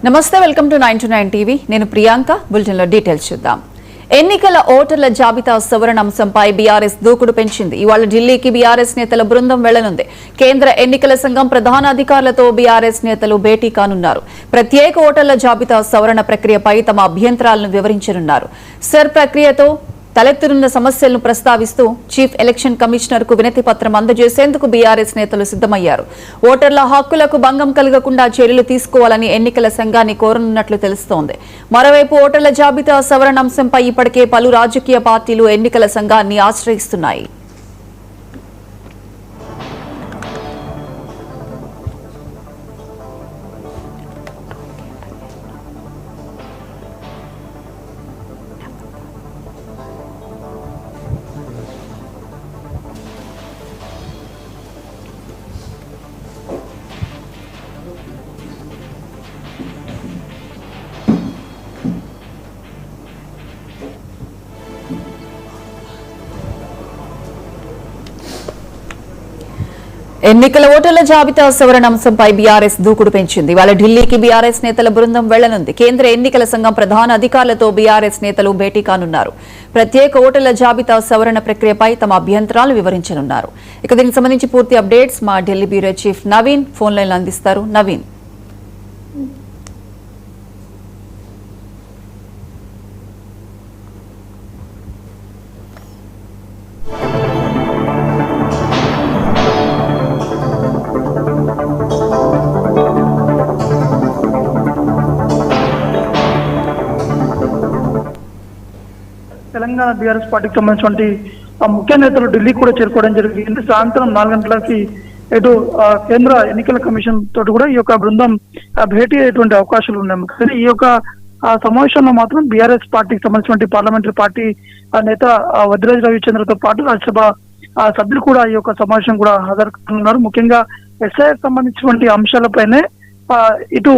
నమస్తే, welcome to 929 TV. నేను Priyanka. Bulletin లో డీటెయిల్స్ చూద్దాం. ఎన్నికల ఓటర్ల జాబితా సవరణ అంశంపై బీఆర్ఎస్ దూకుడు పెంచింది. ఇవాళ ఢిల్లీకి బీఆర్ఎస్ నేతల బృందం వెళ్లనుంది. కేంద్ర ఎన్నికల సంఘం ప్రధాన అధికారులతో బీఆర్ఎస్ నేతలు భేటీ కానున్నారు. ప్రత్యేక ఓటర్ల జాబితా సవరణ ప్రక్రియపై తమ అభ్యంతరాలను వివరించనున్నారు. సర్ ప్రక్రియతో తలెత్తునున్న సమస్యలను ప్రస్తావిస్తూ చీఫ్ ఎలక్షన్ కమిషనర్ కు వినతి పత్రం అందజేసేందుకు బీఆర్ఎస్ నేతలు సిద్దమయ్యారు. ఓటర్ల హక్కులకు భంగం కలగకుండా చర్యలు తీసుకోవాలని ఎన్నికల సంఘాన్ని కోరనున్నట్లు తెలుస్తోంది. మరోవైపు ఓటర్ల జాబితా సవరణ అంశంపై ఇప్పటికే పలు రాజకీయ పార్టీలు ఎన్నికల సంఘాన్ని ఆశ్రయిస్తున్నాయి. ఎన్నికల ఓటర్ల జాబితా సవరణ అంశంపై బీఆర్ఎస్ దూకుడు పెంచింది. ఇవాళ ఢిల్లీకి బీఆర్ఎస్ నేతల బృందం వెళ్లనుంది. కేంద్ర ఎన్నికల సంఘం ప్రధాన అధికారులతో బీఆర్ఎస్ నేతలు భేటీ కానున్నారు. ప్రత్యేక ఓటర్ల జాబితా సవరణ ప్రక్రియపై తమ అభ్యంతరాలు వివరించనున్నారు. ఇక దీనికి సంబంధించి పూర్తి అప్డేట్స్ మా Delhi bureau chief Naveen phone line అందిస్తారు. నవీన్, తెలంగాణ బీఆర్ఎస్ పార్టీకి సంబంధించినటువంటి ముఖ్య నేతలు ఢిల్లీ కూడా చేరుకోవడం జరిగింది. సాయంత్రం 4 గంటలకి ఇటు కేంద్ర ఎన్నికల కమిషన్ తోటి కూడా ఈ యొక్క బృందం భేటీ అయ్యేటువంటి అవకాశాలు ఉన్నాయి. కానీ ఈ యొక్క సమావేశంలో మాత్రం బీఆర్ఎస్ పార్టీకి సంబంధించినటువంటి పార్లమెంటరీ పార్టీ నేత వద్దిరాజు రవిచంద్రతో పాటు రాజ్యసభ సభ్యులు కూడా ఈ యొక్క సమావేశం కూడా హాజరున్నారు. ముఖ్యంగా ఎస్ఐఆర్ సంబంధించినటువంటి అంశాలపైనే ఇటు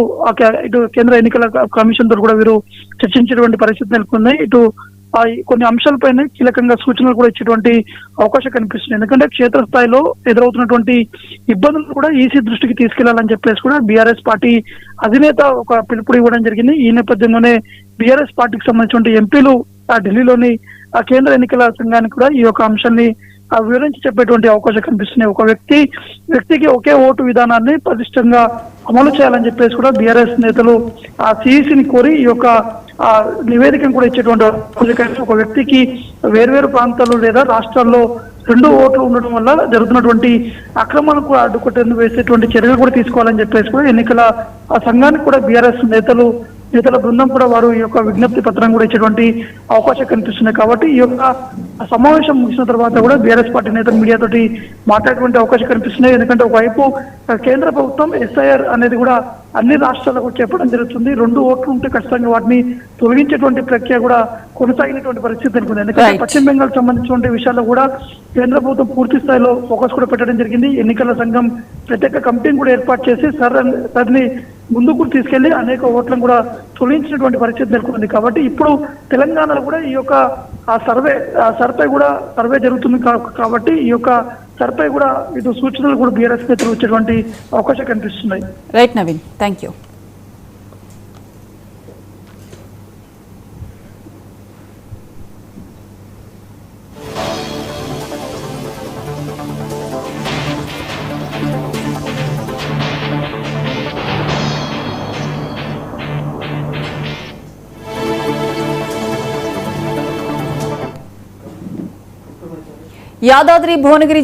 కేంద్ర ఎన్నికల కమిషన్ తోటి కూడా వీరు చర్చించేటువంటి పరిస్థితి నెలకొంది. ఇటు కొన్ని అంశాలపైన కీలకంగా సూచనలు కూడా ఇచ్చేటువంటి అవకాశం కనిపిస్తుంది. ఎందుకంటే క్షేత్రస్థాయిలో ఎదురవుతున్నటువంటి ఇబ్బందులు కూడా ఈసీ దృష్టికి తీసుకెళ్లాలని చెప్పేసి కూడా బీఆర్ఎస్ పార్టీ అధినేత ఒక పిలుపుడు ఇవ్వడం జరిగింది. ఈ నేపథ్యంలోనే బీఆర్ఎస్ పార్టీకి సంబంధించిన ఎంపీలు ఢిల్లీలోని కేంద్ర ఎన్నికల సంఘానికి కూడా ఈ యొక్క అంశాన్ని వివరించి చెప్పేటువంటి అవకాశం కనిపిస్తున్నాయి. ఒక వ్యక్తికి ఒకే ఓటు విధానాన్ని పటిష్టంగా అమలు చేయాలని చెప్పేసి కూడా బీఆర్ఎస్ నేతలు సిఈసిని కోరి ఈ యొక్క నివేదికను కూడా ఇచ్చేటువంటి ఒక వ్యక్తికి వేర్వేరు ప్రాంతాల్లో లేదా రాష్ట్రాల్లో 2 ఓట్లు ఉండడం వల్ల జరుగుతున్నటువంటి అక్రమాలకు అడ్డుకట్టేందుకు వేసేటువంటి చర్యలు కూడా తీసుకోవాలని చెప్పేసి కూడా ఎన్నికల సంఘానికి కూడా బీఆర్ఎస్ నేతల బృందం కూడా వారు ఈ యొక్క విజ్ఞప్తి పత్రం కూడా ఇచ్చేటువంటి అవకాశం కనిపిస్తున్నాయి. కాబట్టి ఈ యొక్క సమావేశం ముగిసిన తర్వాత కూడా బీఆర్ఎస్ పార్టీ నేతలు మీడియాతోటి మాట్లాడేటువంటి అవకాశం కనిపిస్తున్నాయి. ఎందుకంటే ఒకవైపు కేంద్ర ప్రభుత్వం ఎస్ఐఆర్ అనేది కూడా అన్ని రాష్ట్రాలకు చెప్పడం జరుగుతుంది. 2 ఓట్లు ఉంటే ఖచ్చితంగా వాటిని తొలగించేటువంటి ప్రక్రియ కూడా కొనసాగినటువంటి పరిస్థితి నెలకొంది. ఎందుకంటే పశ్చిమ బెంగాల్ సంబంధించినటువంటి విషయాల్లో కూడా కేంద్ర ప్రభుత్వం పూర్తి స్థాయిలో ఫోకస్ కూడా పెట్టడం జరిగింది. ఎన్నికల సంఘం ప్రత్యేక కమిటీని కూడా ఏర్పాటు చేసి సర్ని ముందుకు తీసుకెళ్లి అనేక ఓట్లను కూడా తొలగించినటువంటి పరిస్థితి నెలకొంది. కాబట్టి ఇప్పుడు తెలంగాణలో కూడా ఈ యొక్క సర్పై జరుగుతుంది. కాబట్టి ఈ యొక్క సర్పై కూడా ఇటు సూచనలు కూడా బీఆర్ఎస్ నేతలు వచ్చేటువంటి అవకాశం కనిపిస్తున్నాయి. Right Naveen, thank you. Yadadri Bhuvanagiri